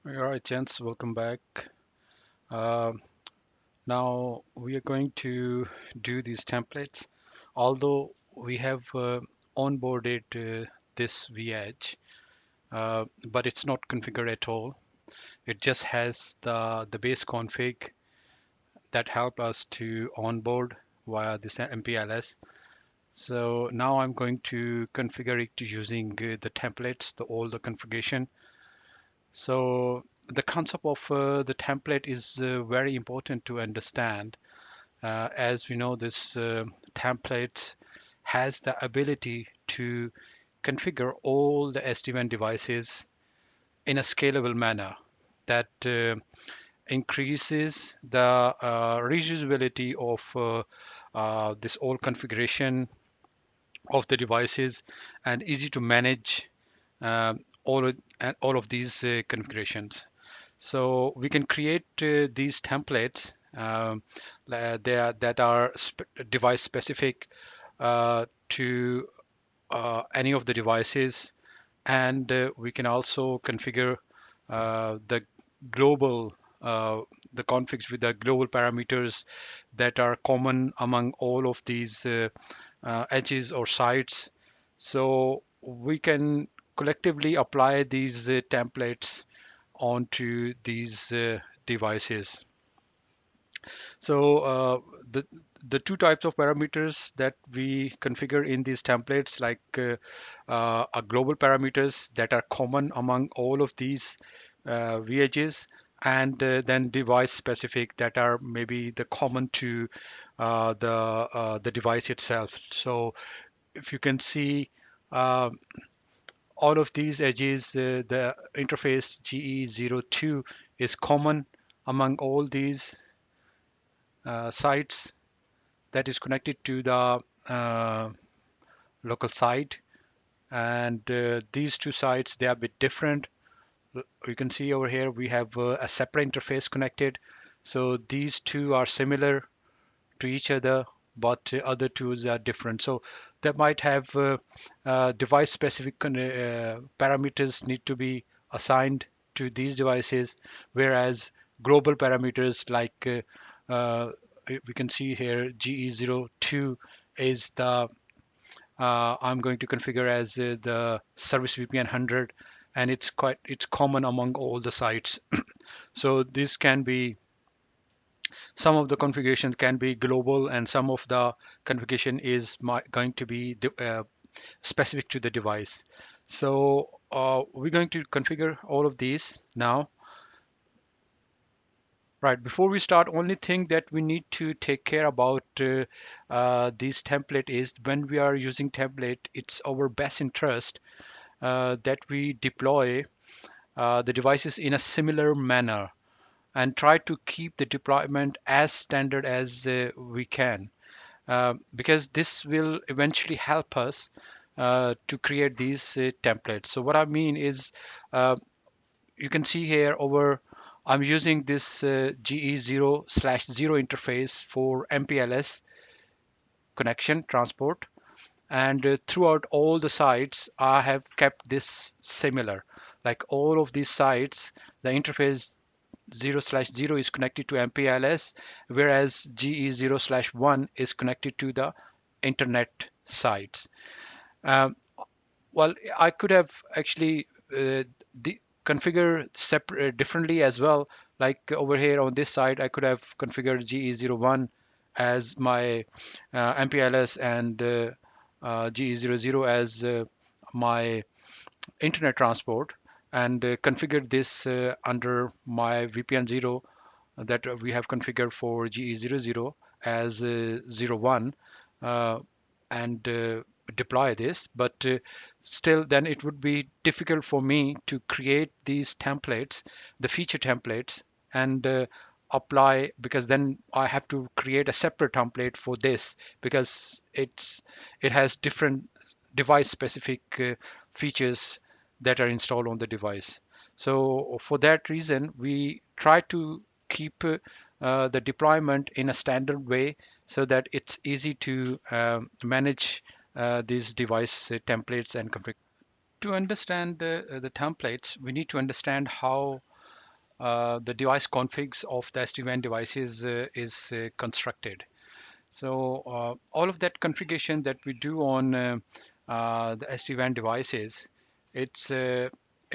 All right, gents, welcome back. Uh, Now we are going to do these templates. Although we have onboarded this vEdge, but it's not configured at all. It just has the base config that help us to onboard via this MPLS. So now I'm going to configure it using the templates, all the configuration. So the concept of the template is very important to understand. As we know, this template has the ability to configure all the SD-WAN devices in a scalable manner that increases the reusability of this all configuration of the devices and easy to manage all of these configurations. So we can create these templates that are device specific to any of the devices, and we can also configure the global the configs with the global parameters that are common among all of these edges or sites. So we can collectively apply these templates onto these devices. So the two types of parameters that we configure in these templates, like are global parameters that are common among all of these vEdges, and then device specific that are maybe the common to the device itself. So if you can see uh, all of these edges, the interface GE02 is common among all these sites that is connected to the uh, local site, and these two sites, they are a bit different. You can see over here we have a separate interface connected, so these two are similar to each other, but other tools are different. So they might have device specific parameters need to be assigned to these devices, whereas global parameters like we can see here GE02 is the I'm going to configure as the service VPN 100, and it's common among all the sites. So this can be, some of the configuration can be global, and some of the configuration is going to be specific to the device. So we're going to configure all of these now. Right, before we start, only thing that we need to take care about this template is when we are using template, it's our best interest that we deploy the devices in a similar manner and try to keep the deployment as standard as we can, because this will eventually help us to create these templates. So what I mean is, uh, you can see here over, I'm using this GE0/0 interface for MPLS connection transport, and throughout all the sites I have kept this similar. Like all of these sites, the interface 0/0 is connected to MPLS, whereas GE0/1 is connected to the internet sites. Um, well, I could have actually configure separate differently as well. Like over here on this side, I could have configured GE01 as my MPLS, and GE00 as my internet transport, and configured this under my VPN 0 that we have configured for GE00 as 01, uh, and deploy this. But still, then it would be difficult for me to create these templates, the feature templates, and apply, because then I have to create a separate template for this, because it has different device specific features that are installed on the device. So for that reason, we try to keep the deployment in a standard way so that it's easy to manage these device templates and config. To understand the templates, we need to understand how the device configs of the SD-WAN devices is constructed. So all of that configuration that we do on the SD-WAN devices, it's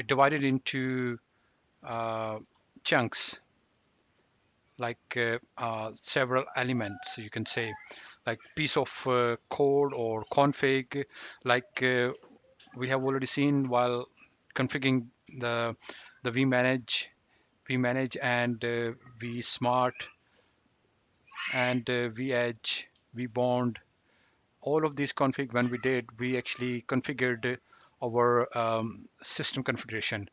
divided into chunks, like several elements, you can say, like piece of code or config, like we have already seen while configuring the vManage and vSmart and vEdge, vBond. All of these config, when we did, we actually configured our system configuration.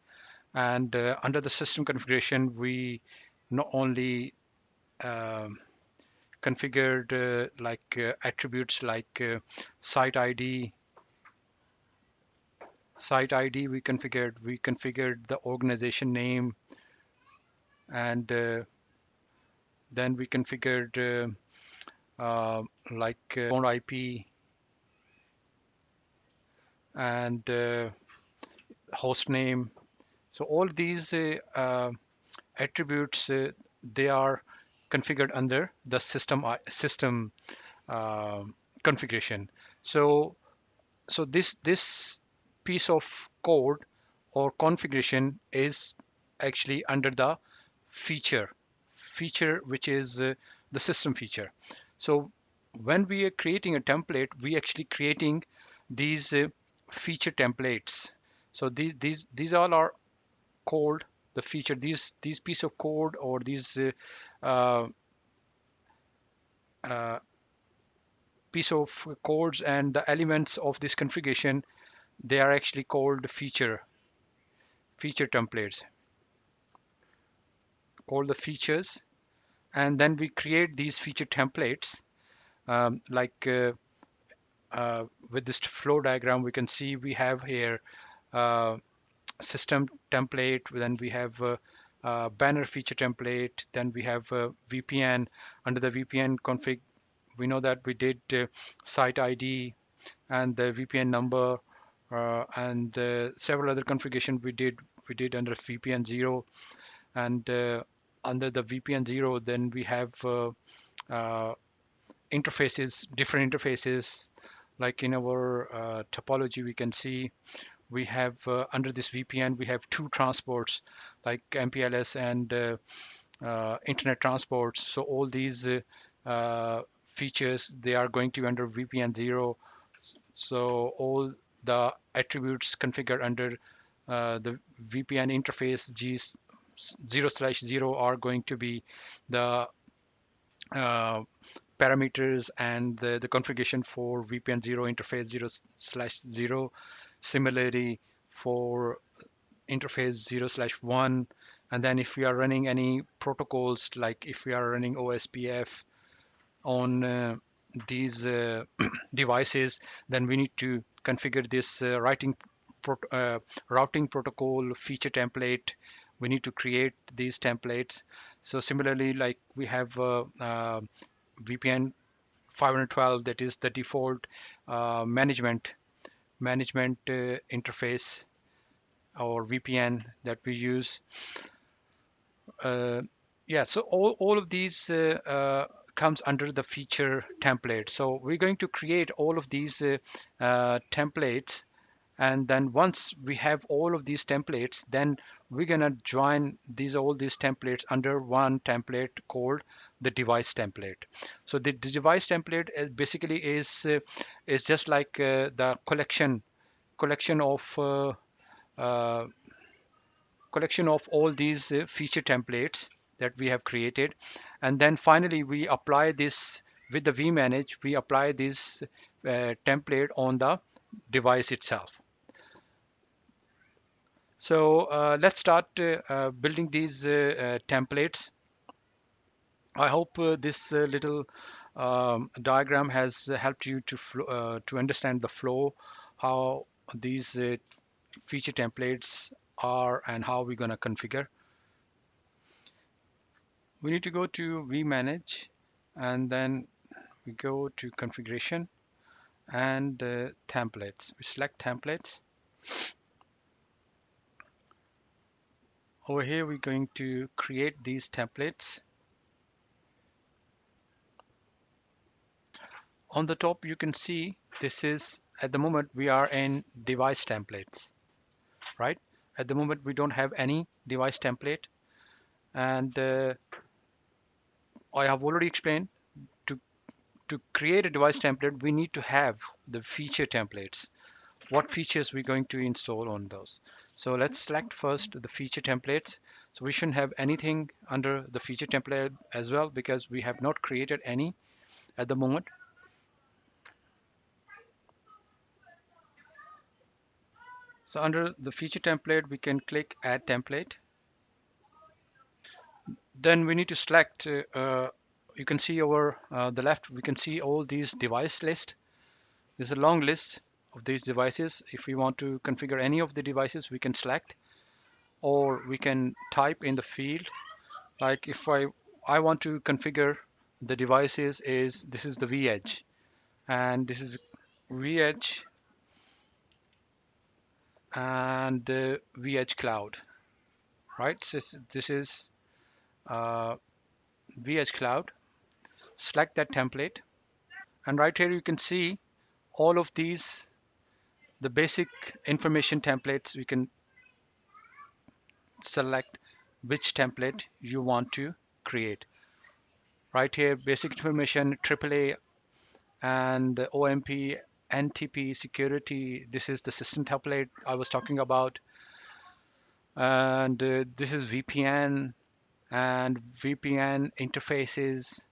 And under the system configuration, we not only um configured like attributes like site ID we configured the organization name, and then we configured like phone IP and host name. So all these attributes they are configured under the system uh, configuration. So this piece of code or configuration is actually under the feature which is the system feature. So when we are creating a template, we actually creating these feature templates. So these all are called the feature. These piece of code or these uh, uh, piece of codes and the elements of this configuration, they are actually called feature templates, called the features. And then we create these feature templates, like with this flow diagram we can see we have here uh, system template, then we have banner feature template, then we have VPN. Under the VPN config, we know that we did site ID and the VPN number, and several other configuration we did under VPN 0. And under the VPN 0, then we have uh, interfaces, different interfaces. Like in our topology, we can see we have under this VPN, we have two transports like MPLS and internet transports. So all these features, they are going to be under VPN 0. So all the attributes configured under the VPN interface G 0/0 are going to be the uh, parameters and the configuration for VPN 0 interface 0/0. Similarly, for interface 0/1. And then if we are running any protocols, like if we are running OSPF on these devices, then we need to configure this routing protocol feature template. We need to create these templates. So similarly, like we have VPN 512, that is the default management interface or VPN that we use. Uh, yeah, so all of these comes under the feature template. So we're going to create all of these templates, and then once we have all of these templates, then we're gonna join all these templates under one template called the device template. So the device template basically is just like the collection of uh, collection of all these feature templates that we have created. And then finally we apply this with the vManage, we apply this template on the device itself. So let's start building these templates. I hope this little diagram has helped you to understand the flow, how these feature templates are and how we're going to configure. We need to go to vManage, and then we go to configuration and templates. We select templates. Over here, we're going to create these templates. On the top, you can see this is, at the moment, we are in device templates, right? At the moment, we don't have any device template. And I have already explained to, to create a device template, we need to have the feature templates. What features we're going to install on those. So let's select first the feature templates. So we shouldn't have anything under the feature template as well because we have not created any at the moment. So under the feature template, we can click add template. Then we need to select, you can see over the left, we can see all these device list. There's a long list of these devices. If we want to configure any of the devices, we can select, or we can type in the field. Like if I want to configure the devices, is this is the vEdge, and this is vEdge and vEdge Cloud, right? So this is uh, vEdge Cloud. Select that template, and right here you can see all of these, the basic information templates. We can select which template you want to create. Right here, basic information, AAA and OMP, NTP, security. This is the system template I was talking about. And this is VPN and VPN interfaces,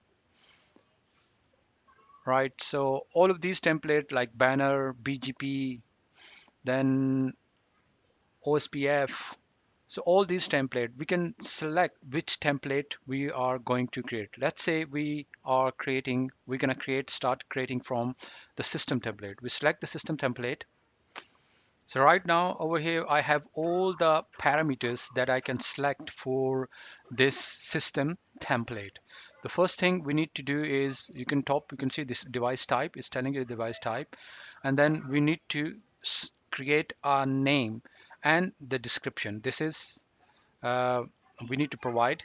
right? So all of these templates like banner, BGP, then OSPF. So all these template, we can select which template we are going to create. Let's say we're gonna start creating from the system template. We select the system template. So right now over here, I have all the parameters that I can select for this system template. The first thing we need to do is you can see this device type is telling you the device type, and then we need to create a name and the description. This is we need to provide.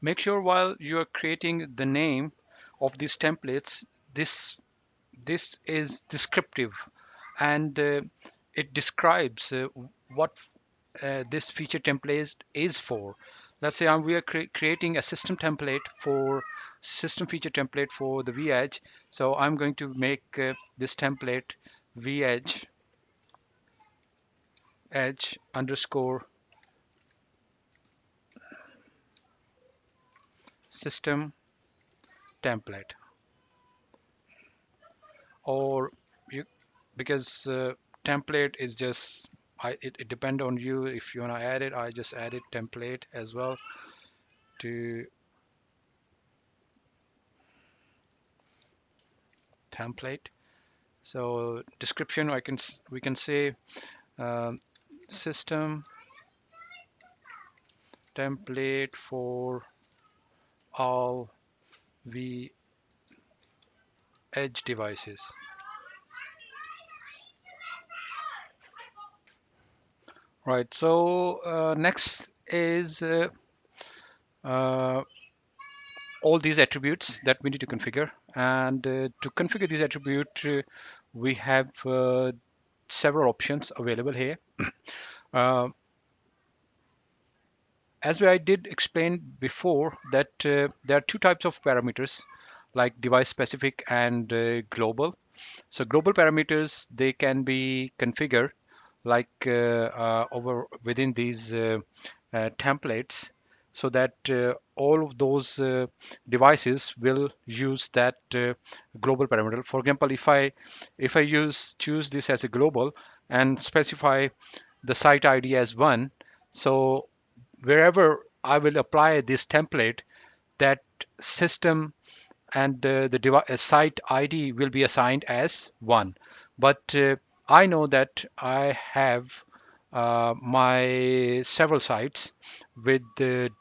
Make sure while you are creating the name of these templates, this this is descriptive, and it describes what this feature template is for. Let's say we are creating a system feature template for the vEdge. So I'm going to make this template vEdge edge underscore system template, or you, because template is just it depend on you. If you want to add it, I just added template as well to template. So description, we can say um, system template for all vEdge devices. Right. So next is uh, all these attributes that we need to configure. And to configure these attributes, we have several options available here. Uh, as I did explain before, that there are two types of parameters, like device specific and global. So global parameters, they can be configured like over within these templates, so that all of those devices will use that global parameter. For example, if I choose this as a global and specify the site ID as 1, so wherever I will apply this template, that system and the site ID will be assigned as 1. But I know that I have my several sites with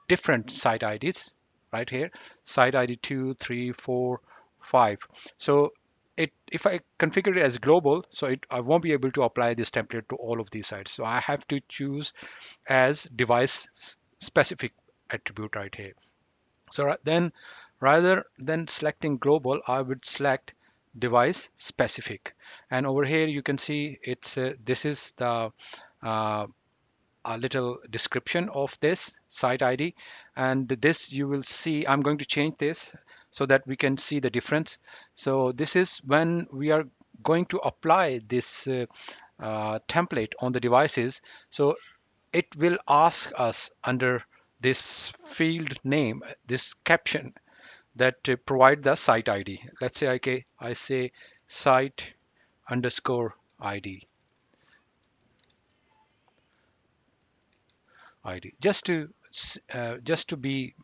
different site IDs right here, site ID 2, 3, 4, 5. So if I configure it as global, so I won't be able to apply this template to all of these sites. So I have to choose as device specific attribute right here. So then rather than selecting global, I would select device specific. And over here you can see it's this is the uh, a little description of this site ID, and this you will see I'm going to change this so that we can see the difference. So this is when we are going to apply this template on the devices. So it will ask us under this field name, this caption that provide the site ID. Let's say okay, I say site underscore ID ID just to be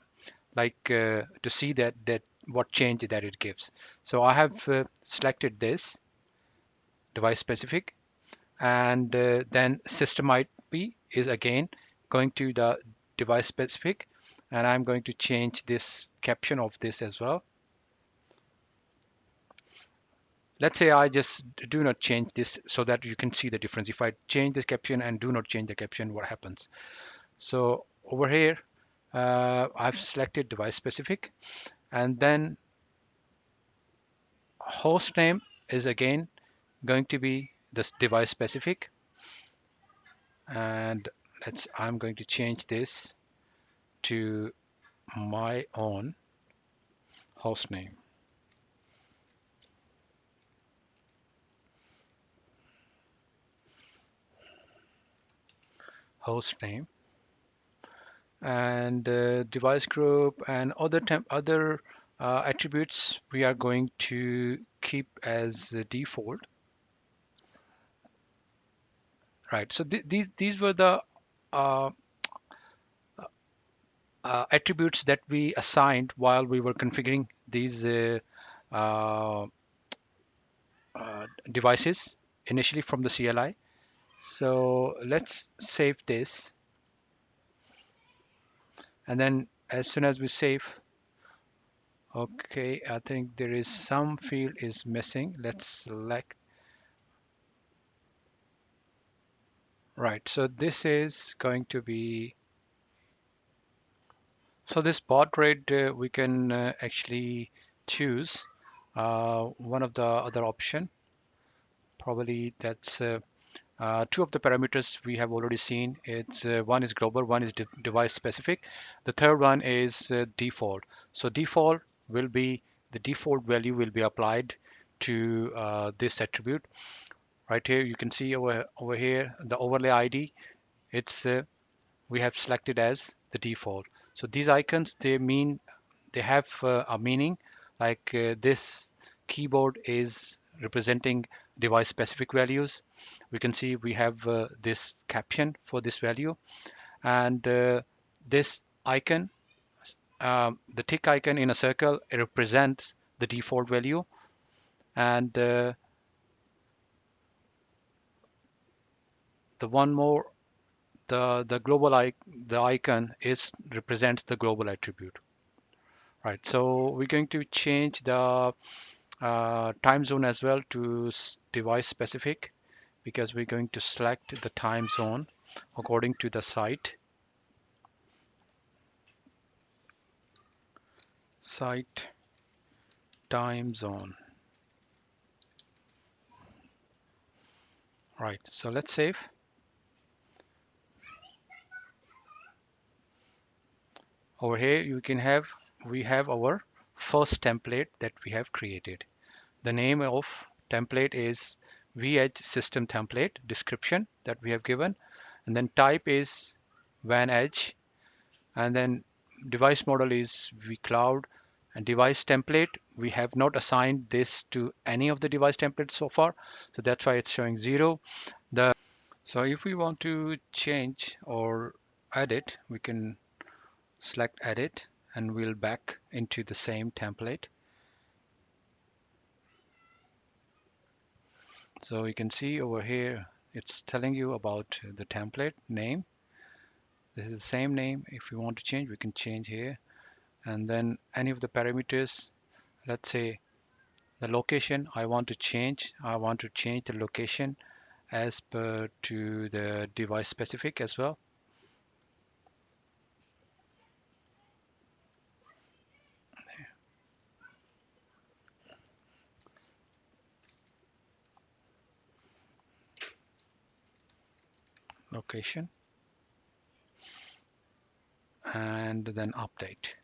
like to see that what change that it gives. So I have selected this device specific, and then system IP is again going to the device specific, and I'm going to change this caption of this as well. Let's say I just do not change this so that you can see the difference. If I change the caption and do not change the caption, what happens? So over here, I've selected device specific, and then host name is again going to be this device specific, and I'm going to change this to my own host name. Host name and device group and other attributes we are going to keep as the default, right? So these were the uh, attributes that we assigned while we were configuring these uh, devices initially from the CLI. So let's save this, and then as soon as we save, okay, I think there is some field is missing. Let's select, right. So this is going to be, so this baud rate we can actually choose one of the other option. Probably that's two of the parameters we have already seen. It's one is global, one is device specific. The third one is default. So default will be the default value will be applied to this attribute. Right here, you can see over here the overlay ID. It's we have selected as the default. So these icons they have a meaning, like this keyboard is representing device specific values. We can see we have this caption for this value, and this icon, the tick icon in a circle, it represents the default value, and the one more, the the icon is represents the global attribute, right? So we're going to change the time zone as well to device specific, because we're going to select the time zone according to the site time zone. Right, so let's save. Over here you can have, we have our first template that we have created. The name of template is vEdge system template description that we have given, and then type is vManage, and then device model is vCloud, and device template, we have not assigned this to any of the device templates so far, so that's why it's showing 0. So if we want to change or edit, we can select edit, and we'll back into the same template. So you can see over here it's telling you about the template name. This is the same name. If we want to change, we can change here, and then any of the parameters, let's say The location I want to change. I want to change the location as per to the device specific as well. Location and then update.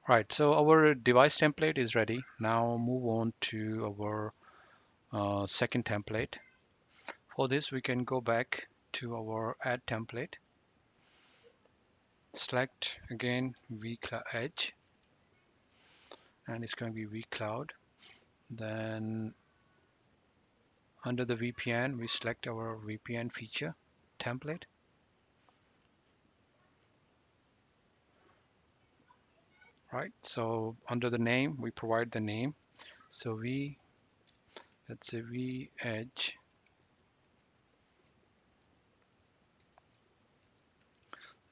Right, so our device template is ready. Now move on to our second template. For this, we can go back to our add template, select again vEdge, and it's going to be vCloud. Then under the VPN, we select our VPN feature template. Right, so under the name, we provide the name. So let's say vEdge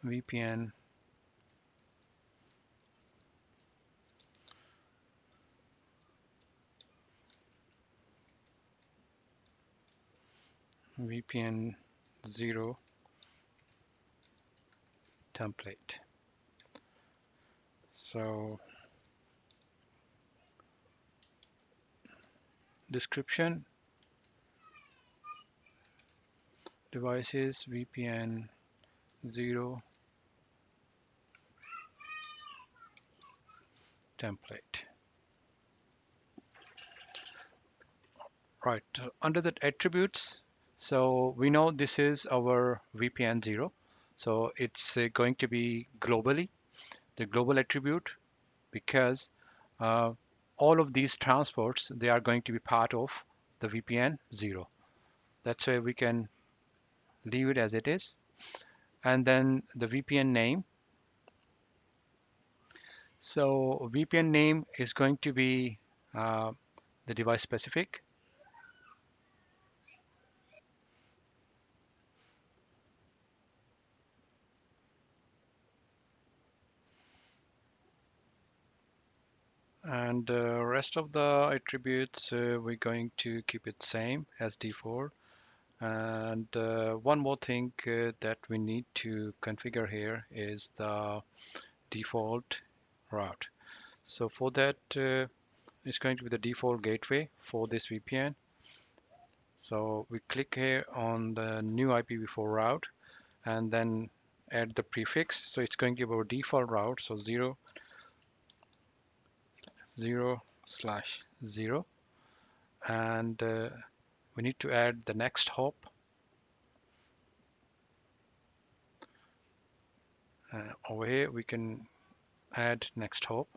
VPN VPN 0 template. So description, devices VPN 0 template. Right, under the attributes, so we know this is our VPN 0. So it's going to be globally, the global attribute, because uh, all of these transports, they are going to be part of the VPN 0. That's why we can leave it as it is. And then the VPN name. So VPN name is going to be the device specific. And the rest of the attributes, we're going to keep it same as default. And one more thing that we need to configure here is the default route. So for that, it's going to be the default gateway for this VPN. So we click here on the new IPv4 route and then add the prefix. So it's going to be our default route. So 0, 0/0. And we need to add the next hop. Over here, we can add next hop.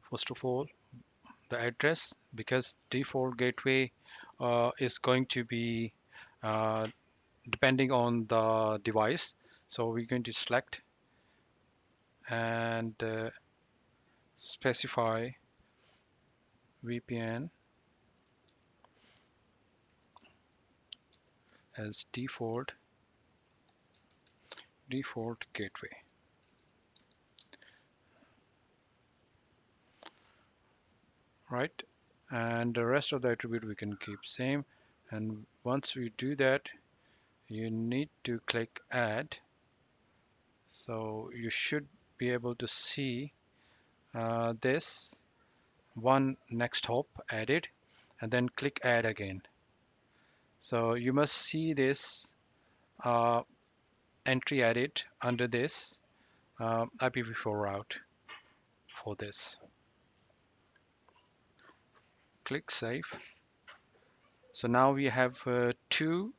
First of all, the address, because default gateway is going to be uh, depending on the device. So we're going to select and specify VPN as default gateway. Right, and the rest of the attribute we can keep same. And once we do that, you need to click add. So you should be able to see this one next hop added, and then click add again. So you must see this uh, entry added under this IPv4 route for this. Click save. So now we have two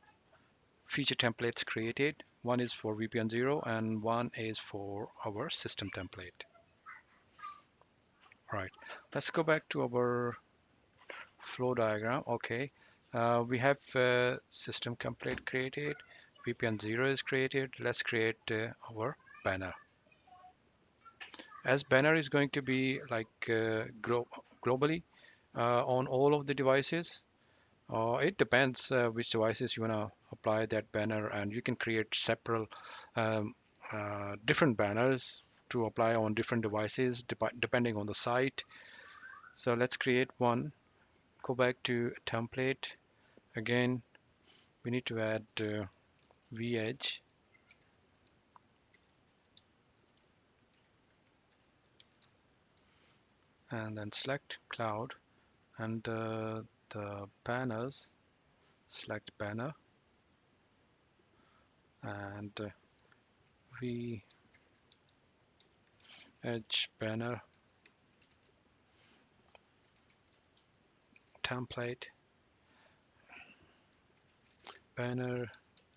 feature templates created. One is for VPN 0 and one is for our system template. Right, let's go back to our flow diagram. Okay, we have system template created, VPN 0 is created. Let's create our banner. As banner is going to be like globally on all of the devices. It depends which devices you want to apply that banner, and you can create several um, different banners to apply on different devices depending on the site. So let's create one. Go back to template. Again, we need to add vEdge, and then select cloud, and the banners, select banner, and vEdge banner template, banner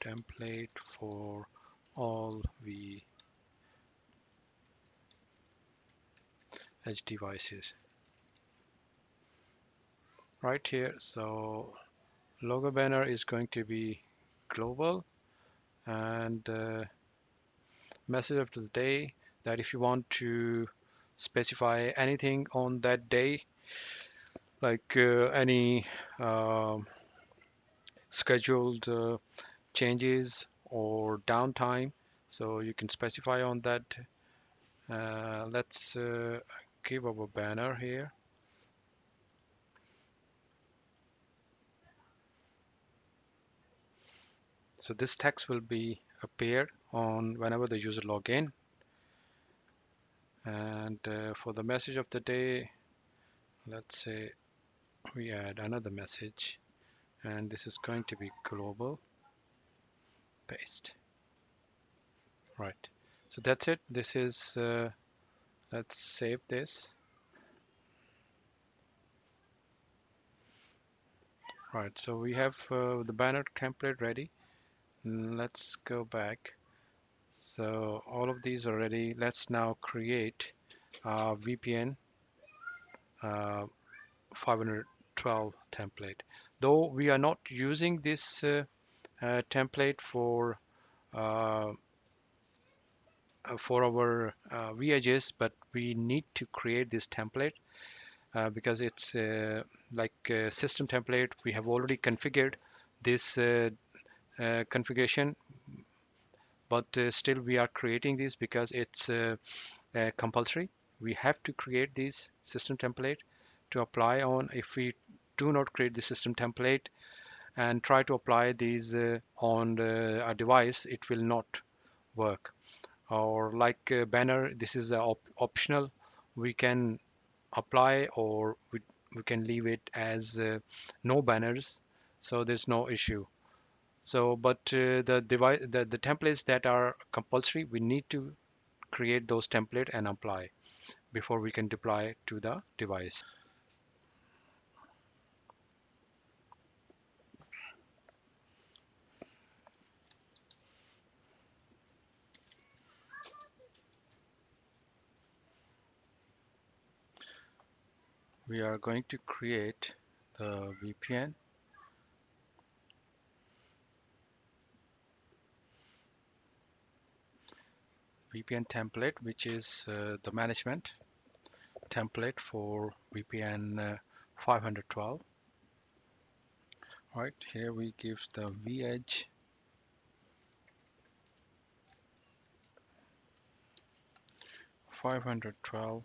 template for all vEdge devices right here. So logo banner is going to be global, and message of the day, that if you want to specify anything on that day, like any um scheduled changes or downtime, so you can specify on that. Let's give our banner here. So this text will be appear on whenever the user log in. And for the message of the day, let's say we add another message, and this is going to be global. Paste. Right. So that's it. This is, let's save this. Right. So we have the banner template ready. Let's go back. So all of these are ready. Let's now create VPN 512 template. Though we are not using this template uh, for our vEdges, but we need to create this template because it's like a system template. We have already configured this configuration, but still we are creating this because it's compulsory. We have to create this system template to apply on. If we do not create the system template and try to apply these on a device, it will not work. Or like banner, this is optional. We can apply, or we can leave it as no banners, so there's no issue. So but the device, the templates that are compulsory, we need to create those template and apply before we can deploy to the device. We are going to create the VPN template, which is the management template for VPN 512. Right here we give the vEdge 512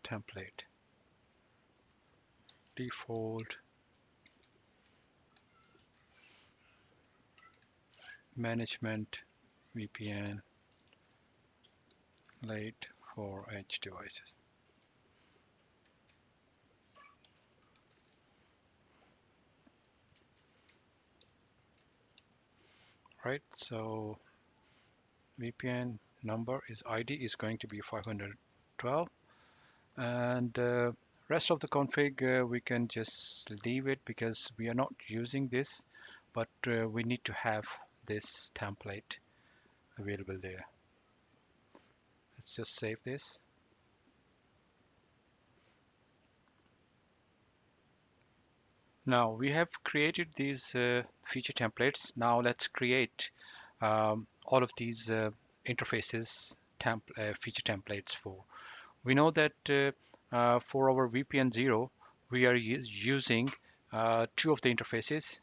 template, default management VPN late for edge devices. Right, so VPN number is ID is going to be 512, and rest of the config we can just leave it because we are not using this, but we need to have this template available there. Let's just save this. Now we have created these feature templates. Now let's create all of these interfaces feature templates for. We know that for our VPN 0, we are using two of the interfaces.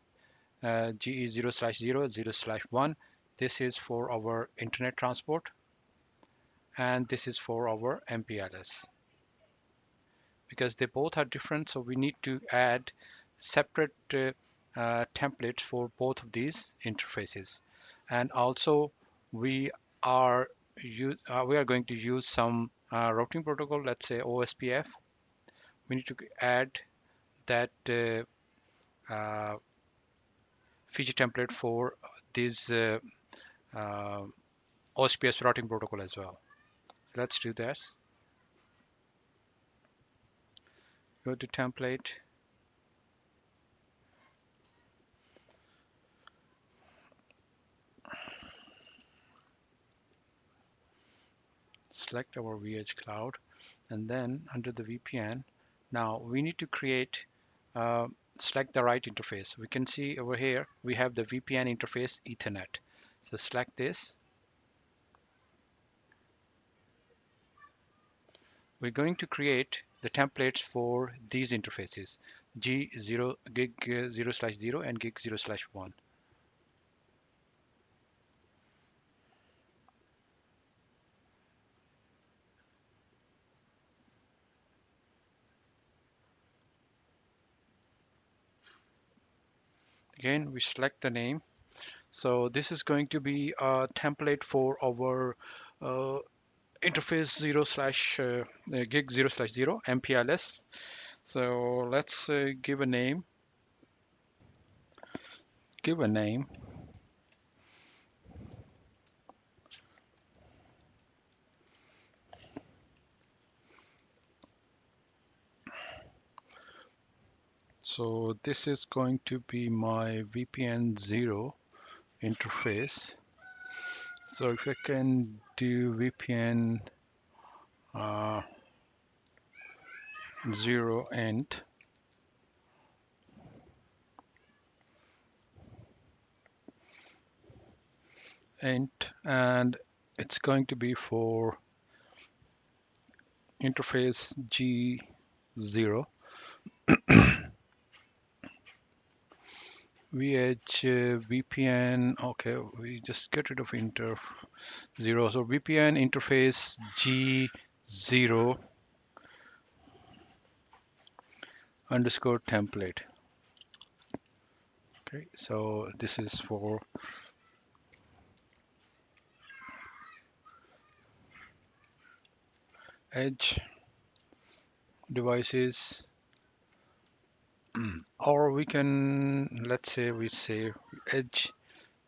GE0/0, 0/1. This is for our internet transport, and this is for our MPLS. Because they both are different, so we need to add separate templates for both of these interfaces. And also we are we are going to use some routing protocol, let's say OSPF. We need to add that uh, feature template for this uh, OSPF routing protocol as well. So let's do that. Go to template, select our vEdge cloud, and then under the VPN, now we need to create, select the right interface. We can see over here we have the VPN interface Ethernet. So select this. We're going to create the templates for these interfaces, G0, gig 0/0 and gig 0/1. Again, we select the name. So this is going to be a template for our interface gig 0/0 MPLS. So let's give a name. Give a name. So this is going to be my VPN 0 interface. So if I can do VPN 0 int, and it's going to be for interface G0. vEdge VPN, okay, we just get rid of inter 0. So VPN interface G0 underscore template. Okay, so this is for edge devices, or we can, let's say we say edge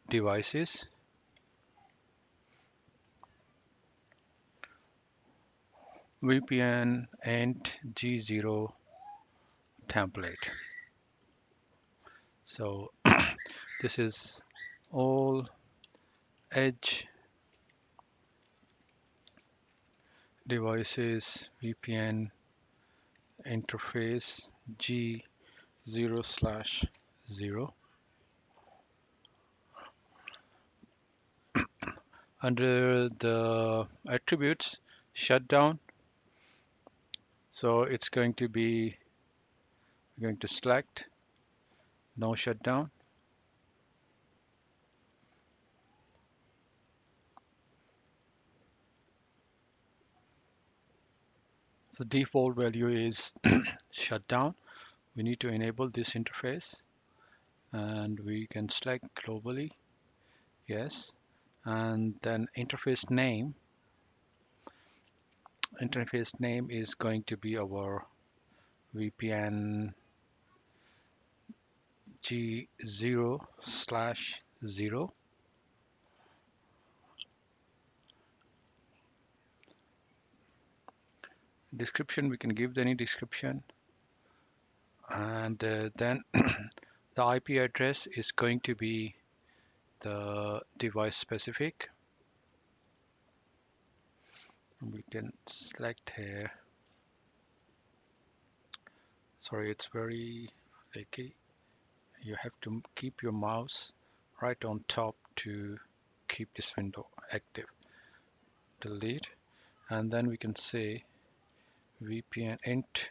devices VPN and G0 template. So this is all edge devices VPN interface G0/0. Under the attributes, shutdown. So it's going to be, going to select no shutdown. The default value is shutdown. We need to enable this interface, and we can select globally, yes. And then interface name is going to be our VPN G0/0. Description, we can give any description, and then the IP address is going to be the device specific. We can select here. Sorry, it's very flaky. You have to keep your mouse right on top to keep this window active. Delete, and then we can say VPN int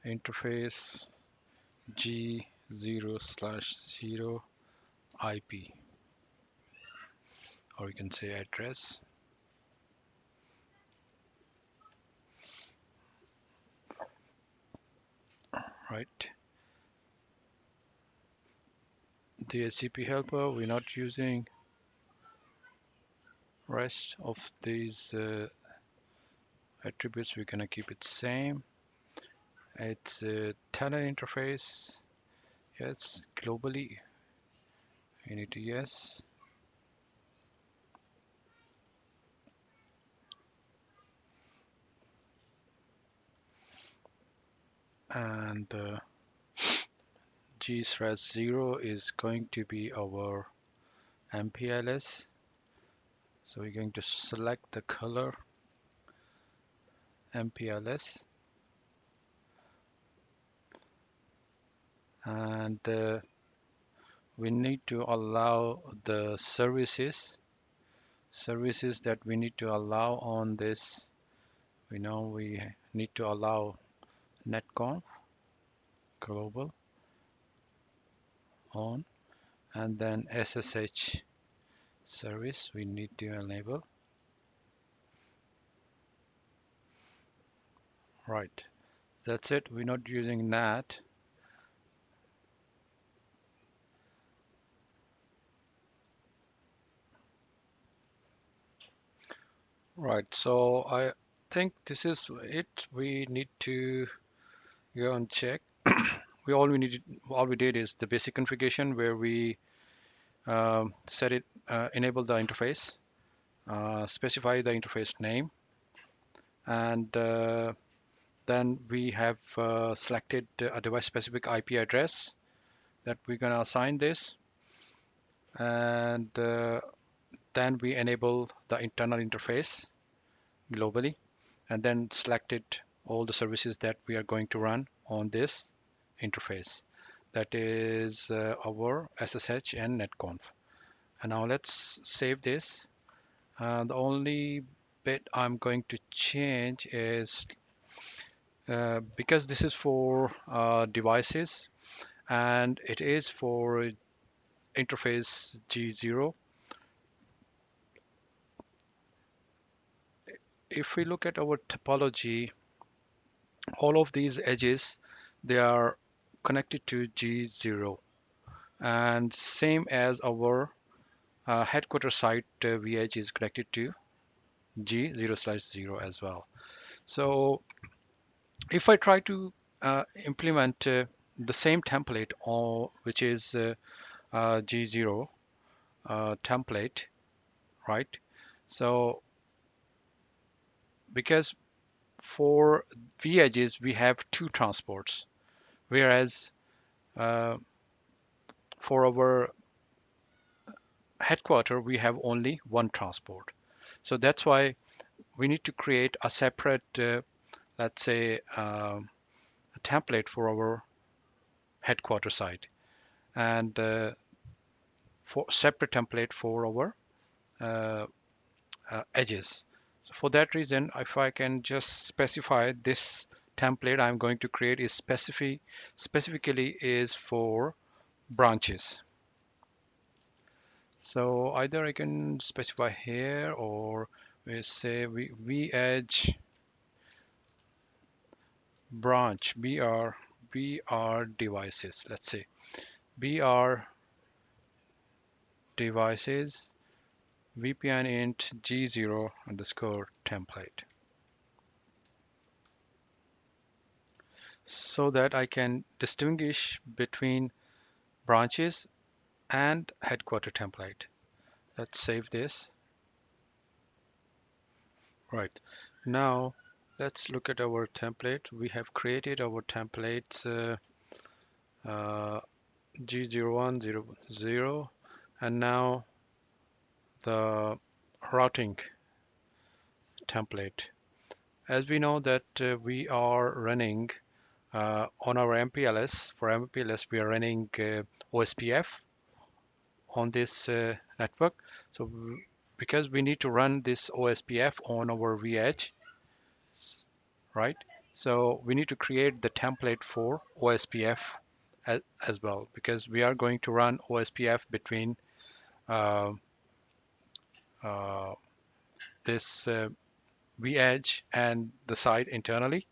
interface G0/0. 0/0 IP, or you can say address, right? The DHCP helper, we're not using rest of these attributes. We're gonna keep it same. It's a tenant interface. Yes, globally. You need to yes. And G/0 is going to be our MPLS. So we're going to select the color MPLS, and we need to allow the services that we need to allow on this. We know we need to allow netconf global on, and then SSH service we need to enable. Right, that's it. We're not using NAT. Right, so I think this is it. We need to go and check. All we did is the basic configuration where we set it, enable the interface, specify the interface name, and then we have selected a device-specific IP address that we're gonna assign this, and then we enable the internal interface globally, and then selected all the services that we are going to run on this interface. That is our SSH and netconf. And now let's save this. The only bit I'm going to change is because this is for devices and it is for interface G0. If we look at our topology, all of these edges, they are connected to G0, and same as our headquarter site vEdge is connected to G0/0 as well. So if I try to implement the same template, or which is G0 template, right? So because for vEdges we have two transports, whereas uh, for our headquarter we have only one transport. So that's why we need to create a separate, let's say, a template for our headquarter site, and for separate template for our uh, edges. So for that reason, if I can just specify this template I'm going to create is specifically is for branches. So either I can specify here, or we say vEdge branch br devices. Let's say br devices VPN int G0 underscore template, so that I can distinguish between branches and headquarter template. Let's save this. Right. Now let's look at our template. We have created our templates G0100, and now the routing template. As we know that we are running on our MPLS. For MPLS, we are running OSPF on this network. So because we need to run this OSPF on our vEdge, right? So we need to create the template for OSPF as well, because we are going to run OSPF between uh, uh, this vEdge and the site internally,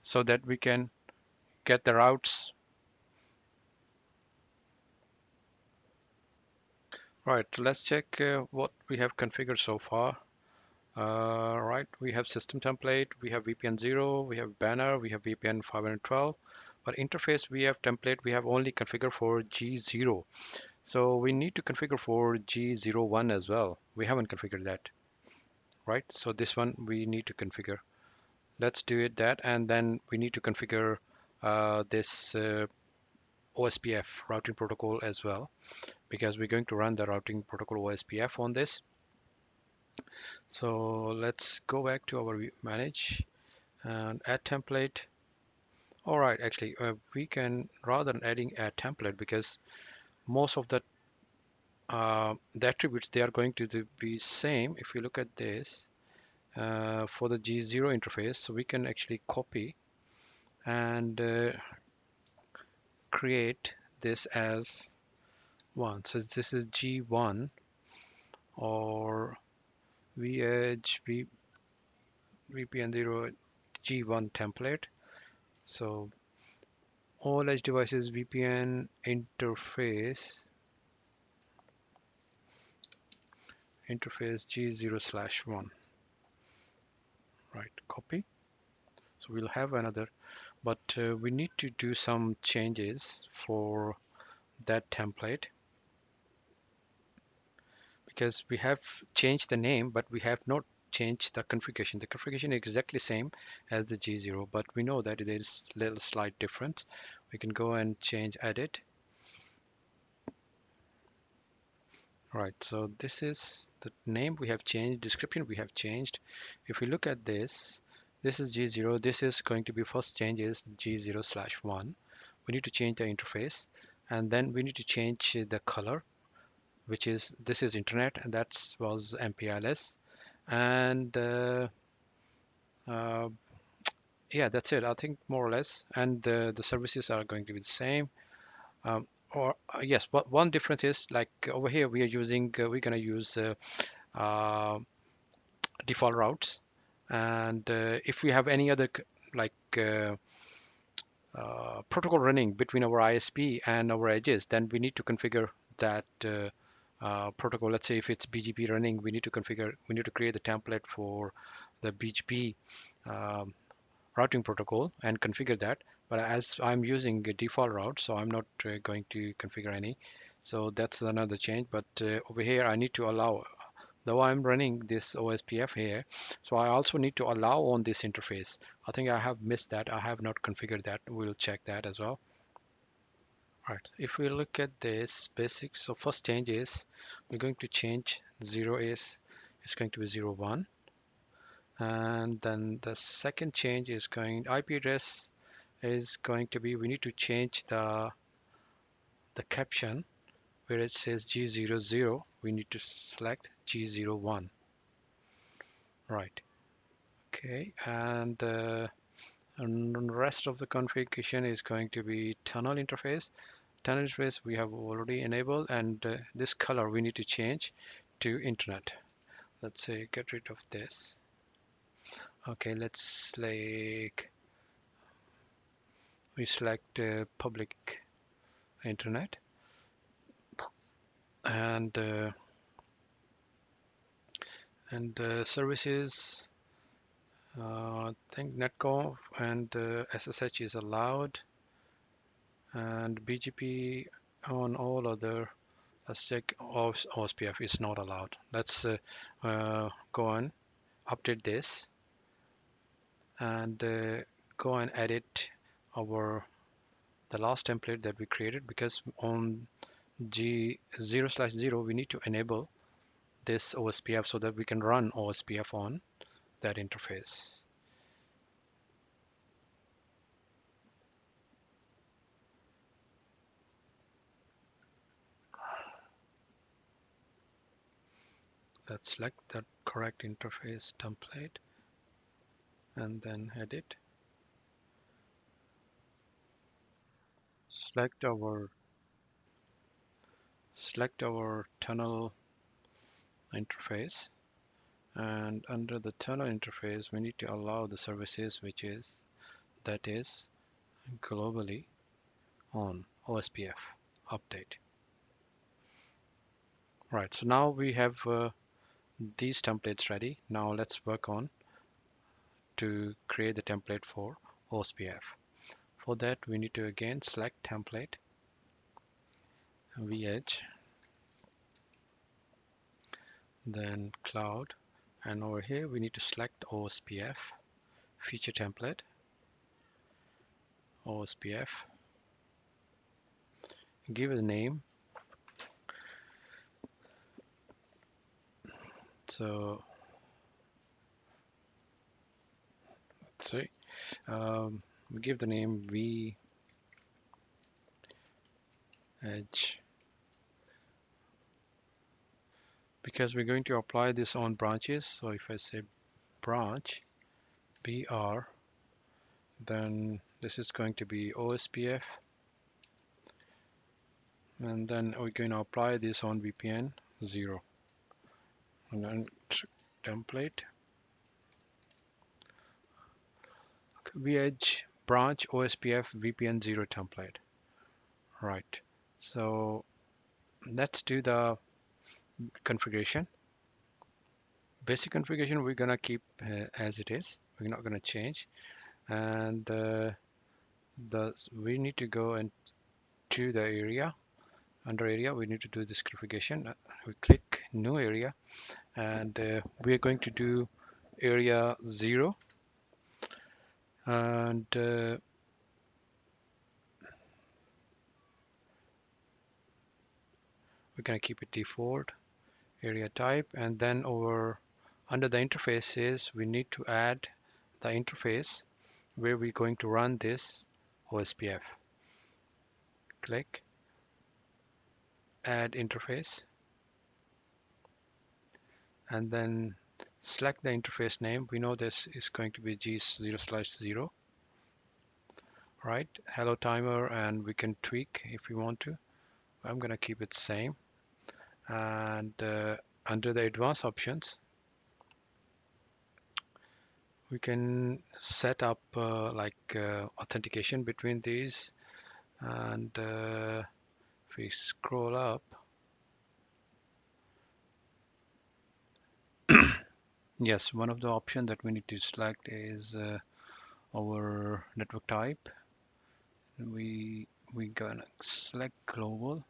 so that we can get the routes. Right, let's check what we have configured so far. Right, we have system template, we have VPN 0, we have banner, we have VPN 512, but interface we have template, we have only configured for G0. So we need to configure for G01 as well. We haven't configured that, right? So this one we need to configure. Let's do it that, and then we need to configure this OSPF routing protocol as well, because we're going to run the routing protocol OSPF on this. So let's go back to our manage and add template. All right, actually, we can, rather than adding a template, because most of the attributes, they are going to be same. If you look at this for the G0 interface, so we can actually copy and create this as one. So this is G1 or vEdge VPN0 G1 template. So all edge devices VPN interface G0/1. Right, copy. So we'll have another, but we need to do some changes for that template, because we have changed the name, but we have not changed the configuration. The configuration is exactly same as the G0, but we know that there is little slight difference. We can go and change edit. Right, so this is the name we have changed, description we have changed. If we look at this, this is G0, this is going to be first change is G0/1. We need to change the interface, and then we need to change the color, which is, this is internet, and that was MPLS. And uh, yeah, that's it, I think, more or less. And the services are going to be the same. Or yes, but one difference is, like over here we are using, we're going to use uh, default routes. And if we have any other like protocol running between our ISP and our edges, then we need to configure that protocol. Let's say if it's BGP running, we need to create the template for the BGP routing protocol and configure that. But as I'm using a default route, so I'm not going to configure any. So that's another change. But over here, I need to allow, though I'm running this OSPF here, so I also need to allow on this interface. I think I have missed that. I have not configured that. We'll check that as well. Right. If we look at this basic, so first change is we're going to change 0 is it's going to be 01. And then the second change is going, IP address is going to be, we need to change the caption where it says G00, we need to select G01. Right. Okay. And the rest of the configuration is going to be tunnel interface. Tunnel interface we have already enabled, and this color we need to change to internet. Let's say get rid of this. Okay, let's like we select public internet, and services, I think netconf and SSH is allowed, and BGP on all other. Let's check OSPF is not allowed. Let's go on, update this, and go and edit our the last template that we created, because on G0/0 we need to enable this OSPF so that we can run OSPF on that interface. Let's select the correct interface template and then edit. select our tunnel interface, and under the tunnel interface we need to allow the services that is globally on OSPF update. Right, so now we have these templates ready. Now let's work on to create the template for OSPF. For that we need to again select template, vEdge, then cloud, and over here we need to select OSPF feature template, OSPF, give it a name. So let's see, we give the name vEdge because we're going to apply this on branches. So if I say branch BR, then this is going to be OSPF, and then we're going to apply this on VPN 0, and then template vEdge branch OSPF VPN 0 template. Right, so let's do the configuration. Basic configuration we're gonna keep as it is. We're not gonna change, and we need to go and to the area. Under area we need to do this configuration. We click new area, and we are going to do area 0, and we're gonna keep it default area type, and then over under the interfaces we need to add the interface where we're going to run this OSPF. Click add interface, and then select the interface name. We know this is going to be G0/0, right? Hello timer, and we can tweak if we want to. I'm gonna keep it same, and under the advanced options we can set up authentication between these, and if we scroll up, yes, one of the options that we need to select is our network type. We gonna select global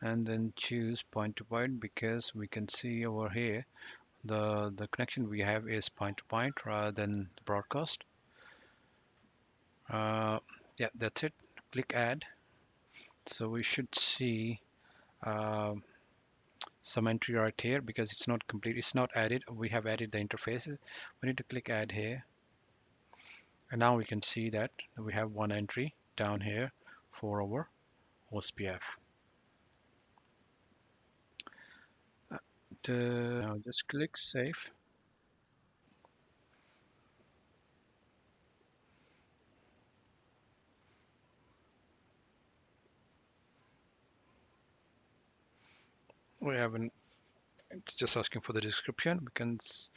and then choose point to point, because we can see over here the connection we have is point to point rather than broadcast. Yeah, that's it. Click add. So we should see some entry right here because it's not complete, it's not added. We have added the interfaces. We need to click add here, and now we can see that we have one entry down here for our OSPF. Now just click save. We haven't, it's just asking for the description. We can just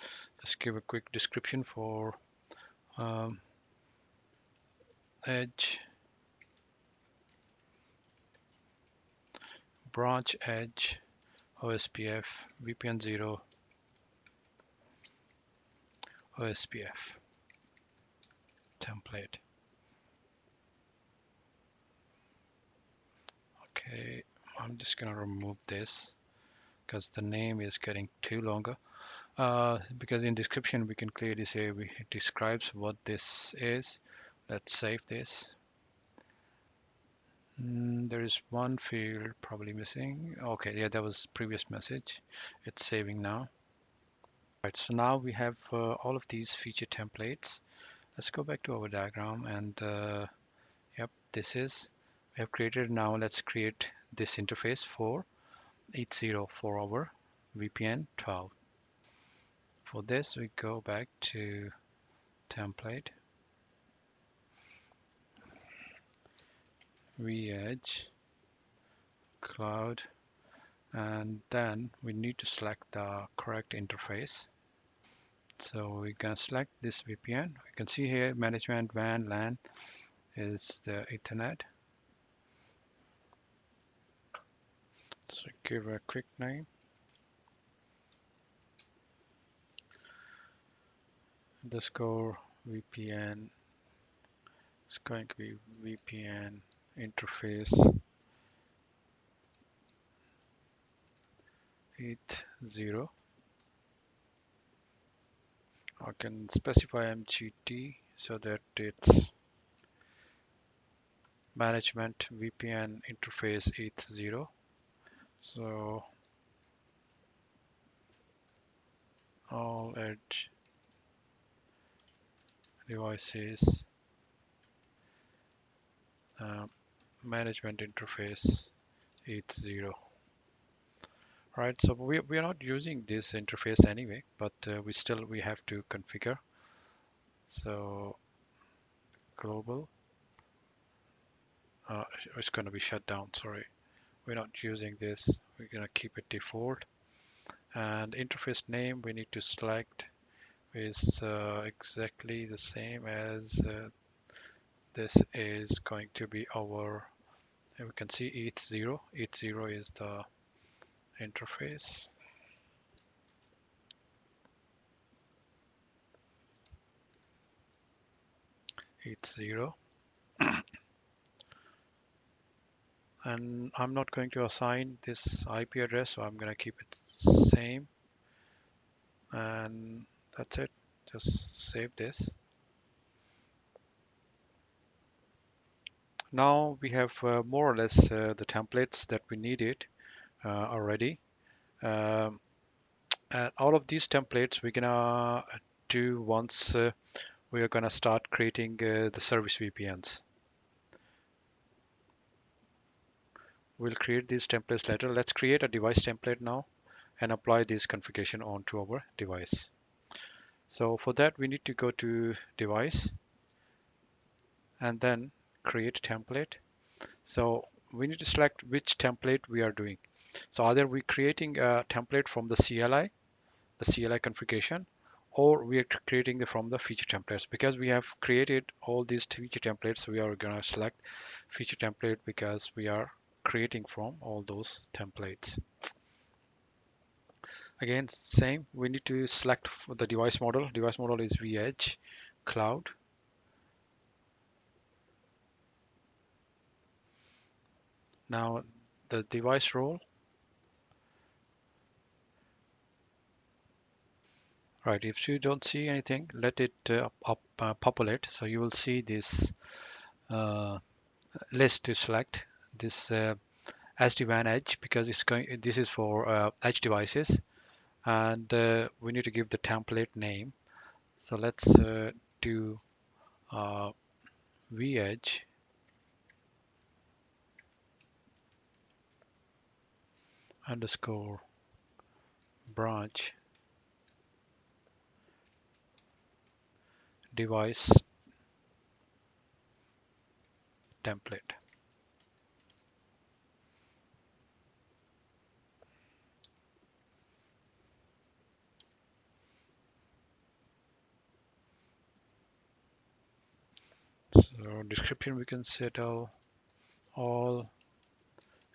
give a quick description for edge, branch edge, OSPF, VPN 0, OSPF template. Okay, I'm just gonna remove this because the name is getting too longer. Because in description we can clearly say it describes what this is. Let's save this. There is one field probably missing. Okay, yeah, that was previous message. It's saving now. Right, so now we have all of these feature templates. Let's go back to our diagram, and yep, this is we have created. Now let's create this interface for 80 for our VPN 12. For this we go back to template, vEdge cloud, and then we need to select the correct interface. So we can select this VPN. You can see here management WAN LAN is the Ethernet. So give a quick name. Underscore VPN. It's going to be VPN interface 80. I can specify MGT so that it's management VPN interface 80. So all edge devices uh, management interface 80. Right, so we are not using this interface anyway, but we have to configure. So global, it's going to be shut down, sorry. We're not using this, we're going to keep it default. And interface name we need to select is exactly the same as this is going to be our, we can see 80. 80 is the interface. 80. And I'm not going to assign this IP address, so I'm going to keep it same. And that's it. Just save this. Now we have more or less the templates that we needed already. Um, and all of these templates we're gonna do once we are gonna start creating the service VPNs. We'll create these templates later. Let's create a device template now and apply this configuration onto our device. So for that we need to go to device and then create template. So we need to select which template we are doing. So either we're creating a template from the CLI configuration, or we are creating from the feature templates. Because we have created all these feature templates, we are going to select feature template because we are creating from all those templates. Again, same, we need to select the device model. Device model is vEdge cloud. Now the device role. Right, if you don't see anything, let it populate. So you will see this list to select this SD-WAN edge because it's going. This is for edge devices, and we need to give the template name. So let's do uh, vEdge underscore branch device template. So description we can set all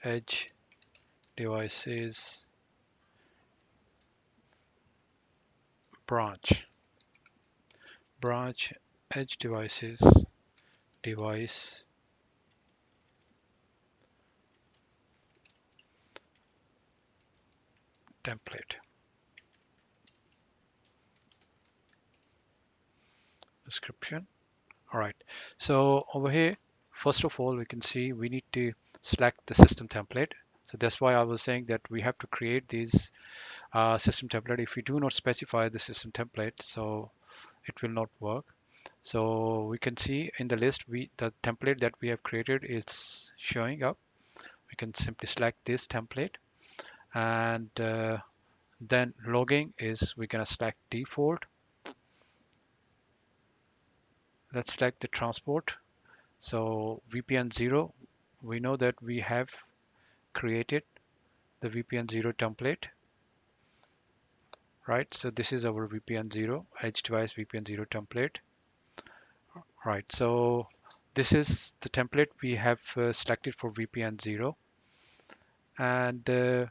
edge devices branch edge devices device template description. All right, so over here, first of all, we can see we need to select the system template. So that's why I was saying that we have to create these system template. If we do not specify the system template, so it will not work. So we can see in the list, the template that we have created is showing up. We can simply select this template, and then logging is we're gonna select default. Let's select the transport. So VPN 0, we know that we have created the VPN0 template, right? So this is our VPN0 edge device VPN0 template, right? So this is the template we have selected for VPN0, and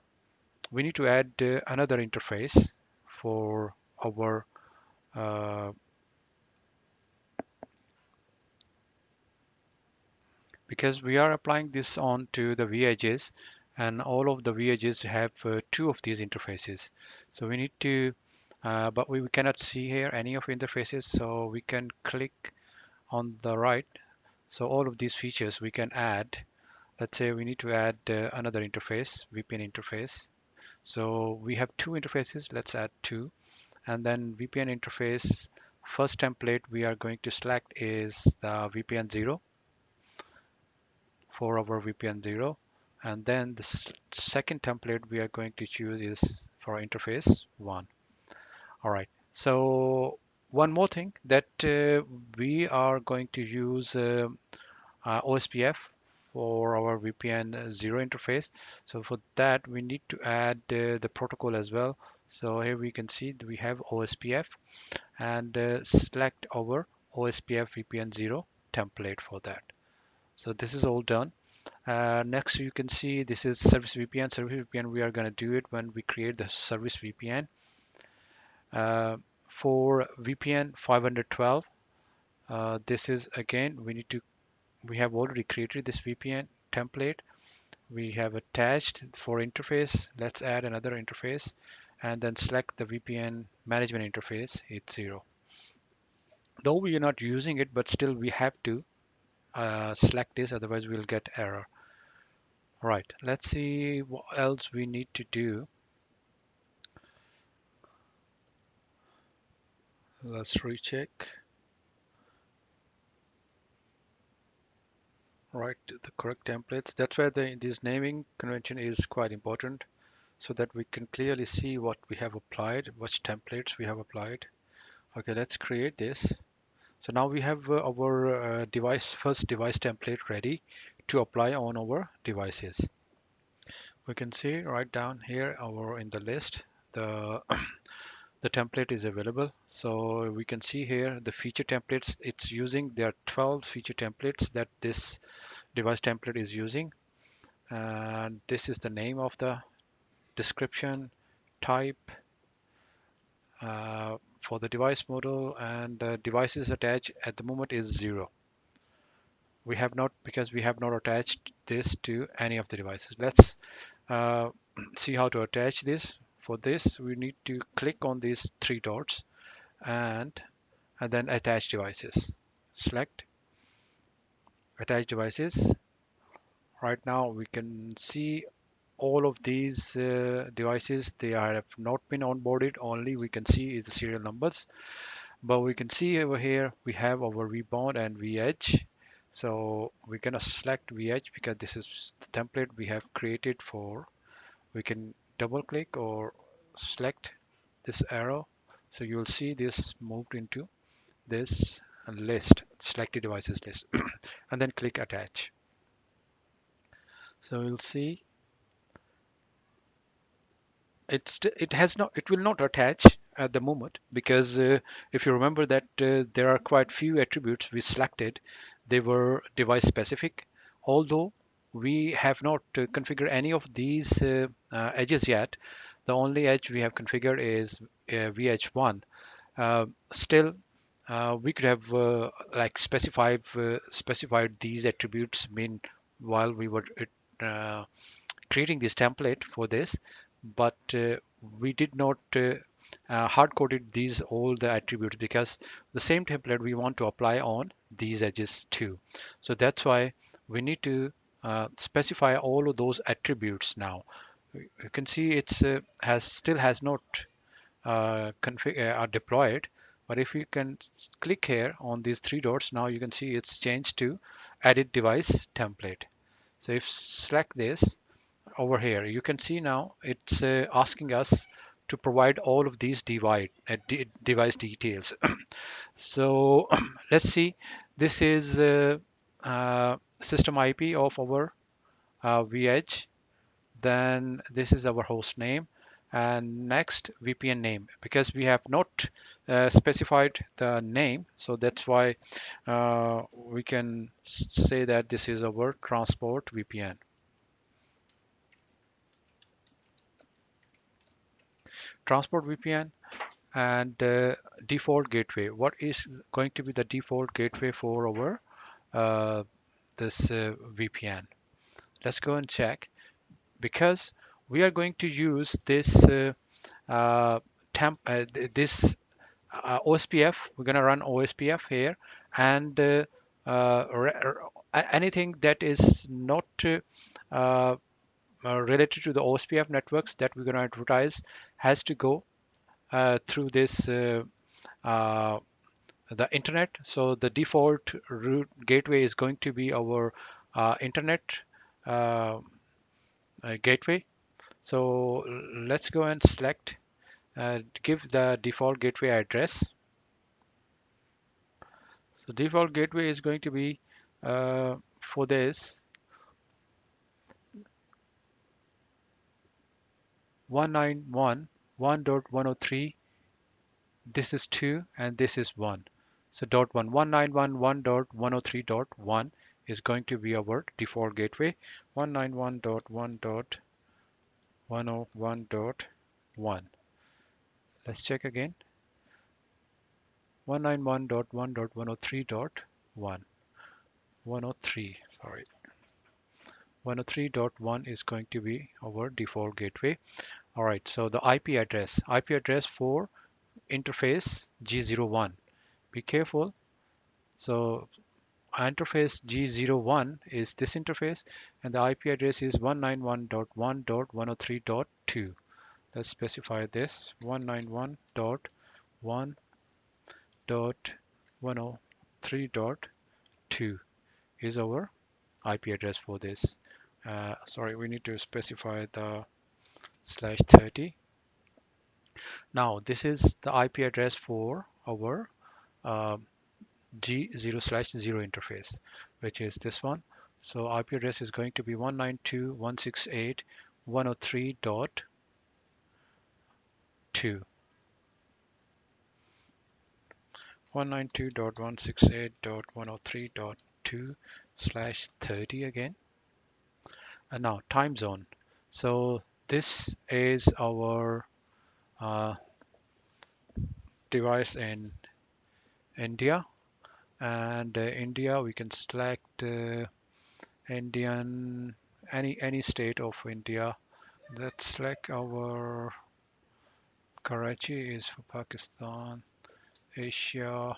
we need to add another interface for our uh, because we are applying this on to the vEdges, and all of the vEdges have two of these interfaces. So we need to, but we cannot see here any of interfaces, so we can click on the right. So all of these features we can add. Let's say we need to add another interface, VPN interface. So we have two interfaces, let's add two. And then VPN interface, first template we are going to select is the VPN0 for our VPN0. And then the second template we are going to choose is for interface 1. All right. So one more thing that we are going to use OSPF for our VPN0 interface. So for that, we need to add the protocol as well. So here we can see that we have OSPF and select our OSPF VPN0 template for that. So this is all done. Next, you can see this is service VPN. Service VPN, we are going to do it when we create the service VPN. For VPN 512, this is again, we have already created this VPN template. We have attached for interface. Let's add another interface and then select the VPN management interface. It's 0. Though we are not using it, but still we have to select this, otherwise we'll get error. Right, let's see what else we need to do. Let's recheck. Right, the correct templates. That's why this naming convention is quite important, so that we can clearly see what we have applied, which templates we have applied. Okay, let's create this. So now we have our first device template ready to apply on our devices. We can see right down here in the list, the the template is available. So we can see here the feature templates it's using. There are 12 feature templates that this device template is using. And this is the name of the description, type for the device model, and devices attached at the moment is 0. We have not, because we have not attached this to any of the devices. Let's uh, see how to attach this. For this, we need to click on these three dots and then attach devices. Select attach devices. Right now we can see all of these devices. They have not been onboarded. Only we can see is the serial numbers. But we can see over here we have our vBond and vEdge. So we're gonna select vEdge because this is the template we have created for. We can double click or select this arrow. So you'll see this moved into this list, selected devices list, and then click attach. So you'll see it will not attach at the moment because if you remember that there are quite few attributes we selected. They were device specific, although we have not configured any of these edges yet. The only edge we have configured is vH1. Still, we could have like specified these attributes mean while we were uh, creating this template for this, but we did not hard coded these all the attributes because the same template we want to apply on these edges too. So that's why we need to specify all of those attributes now. You can see it's has not are deployed, but if you can click here on these three dots, now you can see it's changed to edit device template. So if select this over here, you can see now it's asking us to provide all of these device details. So let's see. This is system IP of our vEdge, then this is our host name, and next VPN name, because we have not specified the name, so that's why we can say that this is our transport VPN. Transport VPN and default gateway. What is going to be the default gateway for our this VPN? Let's go and check, because we are going to use this uh, this OSPF. We're going to run OSPF here, and anything that is not related to the OSPF networks that we're going to advertise has to go through this uh, the internet. So the default route gateway is going to be our internet uh, gateway. So let's go and select, give the default gateway address. So default gateway is going to be for this 191.1.103. This is 2 and this is 1. So dot 1, 191.1.103.1 is going to be our default gateway. 191.1.101.1. Let's check again. 191.1.103.1. 103, sorry. 103.1 is going to be our default gateway. All right, so the IP address for interface G01. Be careful. So interface G01 is this interface, and the IP address is 191.1.103.2. Let's specify this 191.1.103.2 is our IP address for this. Sorry, we need to specify the /30. Now this is the IP address for our uh, G0/0 interface, which is this one. So IP address is going to be 192.168.103.2. 192.168.103.2/30 again. And now time zone. So this is our uh, device in India, and India we can select Indian, any state of India. Let's select our Karachi is for Pakistan, Asia.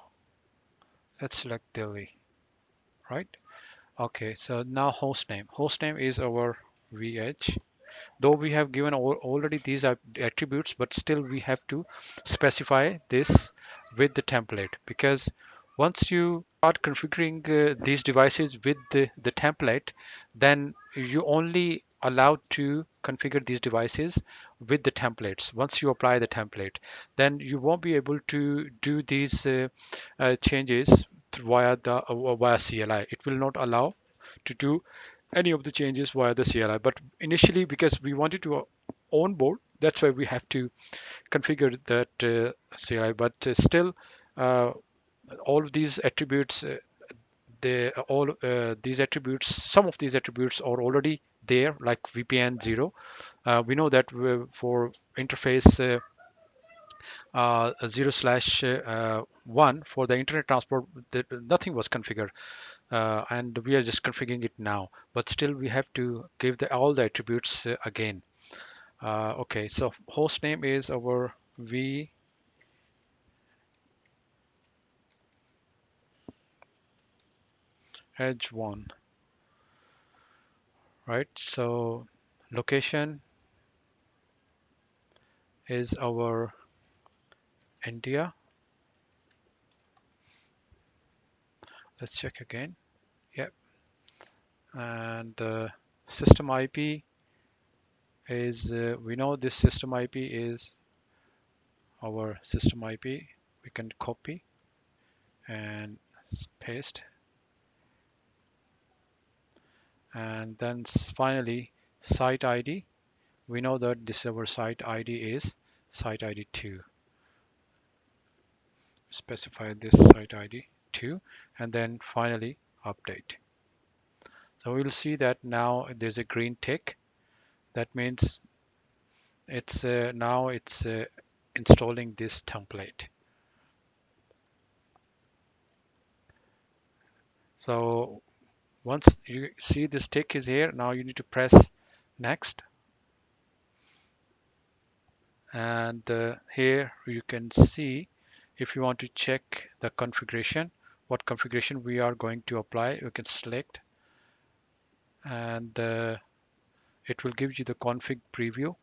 Let's select Delhi, right? Okay, so now host name. Host name is our vEdge. Though we have given already these attributes, but still we have to specify this with the template, because once you start configuring these devices with the template, then you only allowed to configure these devices with the templates. Once you apply the template, then you won't be able to do these changes via CLI. It will not allow to do any of the changes via the CLI. But initially, because we wanted to onboard, that's why we have to configure that CLI. But still, uh, all of these attributes, these attributes, some of these attributes are already there, like VPN 0. We know that for interface 0/1 for the internet transport, nothing was configured, and we are just configuring it now, but still we have to give all the attributes again. Okay, so host name is our vEdge1, right? So location is our India. Let's check again. Yep. And system IP is, we know this system IP is our system IP. We can copy and paste, and then finally site ID. We know that this our site ID is site ID 2. Specify this site ID 2, and then finally update. So we'll see that now there's a green tick. That means it's now it's installing this template. So once you see this tick is here, now you need to press next, and here you can see if you want to check the configuration, what configuration we are going to apply, you can select, and it will give you the config preview.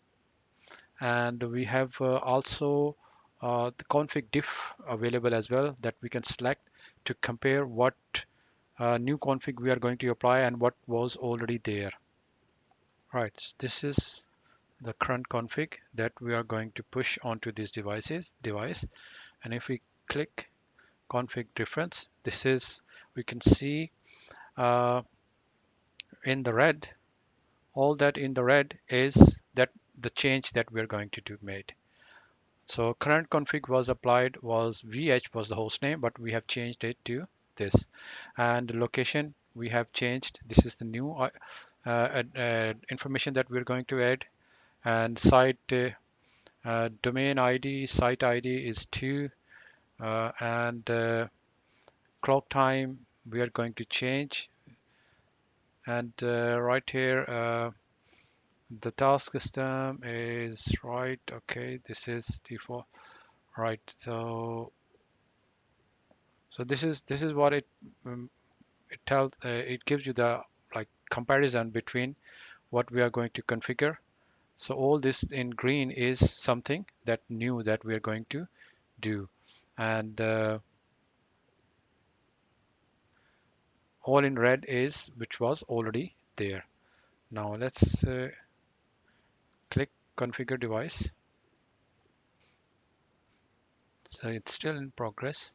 And we have also the config diff available as well, that we can select to compare what new config we are going to apply and what was already there. Right, so this is the current config that we are going to push onto this device. And if we click config difference, this is, we can see uh, in the red, all that in the red is that the change that we're going to do made. So current config was applied, was vEdge was the host name, but we have changed it to this. And the location we have changed. This is the new information that we're going to add. And site domain ID, site ID is 2, and clock time we are going to change. And right here, the task system is right. Okay, this is default. Right. So this is what it tells. It gives you the like comparison between what we are going to configure. So all this in green is something that new that we are going to do, and all in red is which was already there. Now let's click configure device. So it's still in progress.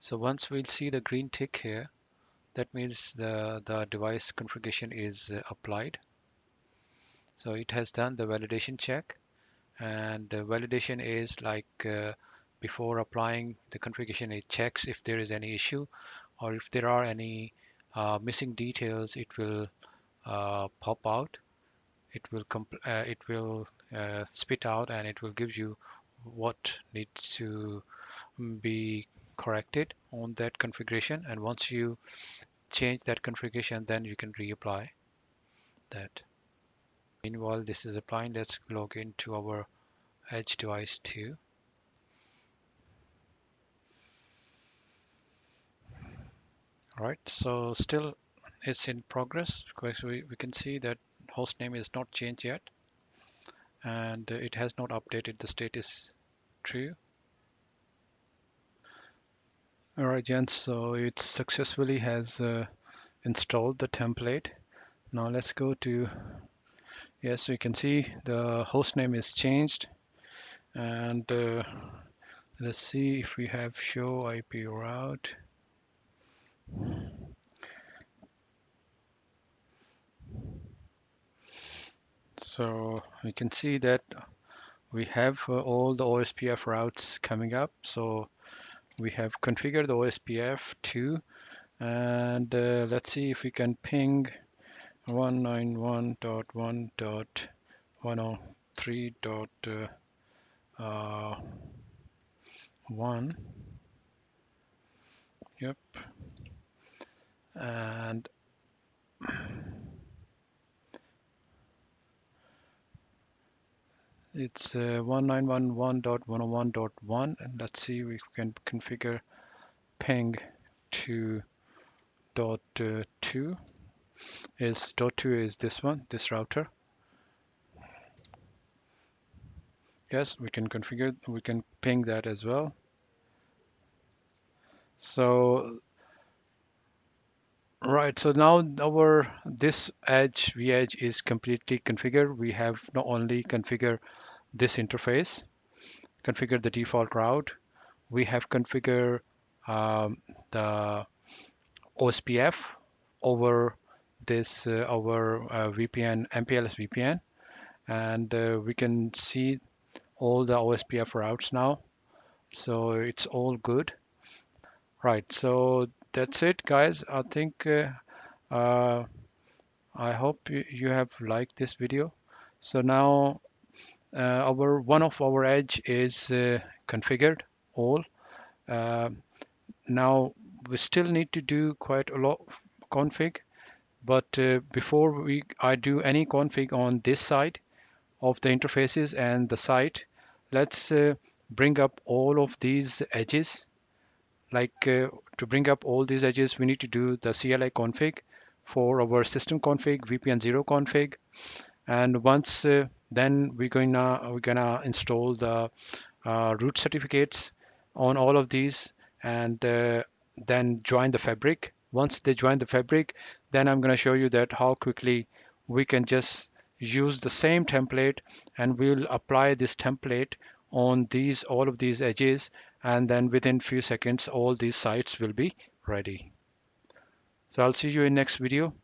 So once we'll see the green tick here, that means the device configuration is applied. So it has done the validation check, and the validation is like before applying the configuration, it checks if there is any issue or if there are any missing details. It will pop out, it will spit out, and it will give you what needs to be corrected on that configuration. And once you change that configuration, then you can reapply that. Meanwhile this is applying, let's log into our edge device 2. Right, so still it's in progress because we can see that host name is not changed yet, and it has not updated the status true. All right, Jens, so it successfully has installed the template. Now let's go to, yes, we can see the host name is changed, and let's see if we have show IP route. So we can see that we have all the OSPF routes coming up. So we have configured the OSPF 2, and let's see if we can ping 191.1.103.1. Yep, and it's 1911.101.1, and let's see if we can configure ping to dot 2. Is dot 2 is this one, this router. Yes, we can configure, we can ping that as well. So right, so now our this edge vEdge is completely configured. We have not only configured this interface, configured the default route, we have configured the OSPF over this our VPN, MPLS VPN, and we can see all the OSPF routes now. So it's all good. Right, so that's it, guys. I think uh, I hope you have liked this video. So now our one of our edge is configured all. Uh, Now we still need to do quite a lot of config, but before I do any config on this side of the interfaces and the site, let's bring up all of these edges. Like to bring up all these edges, we need to do the CLI config for our system config, VPN0 config, and once then we're gonna install the root certificates on all of these, and then join the fabric. Once they join the fabric, then I'm going to show you that how quickly we can just use the same template, and we'll apply this template on these all of these edges, and then within few seconds all these sites will be ready. So I'll see you in next video.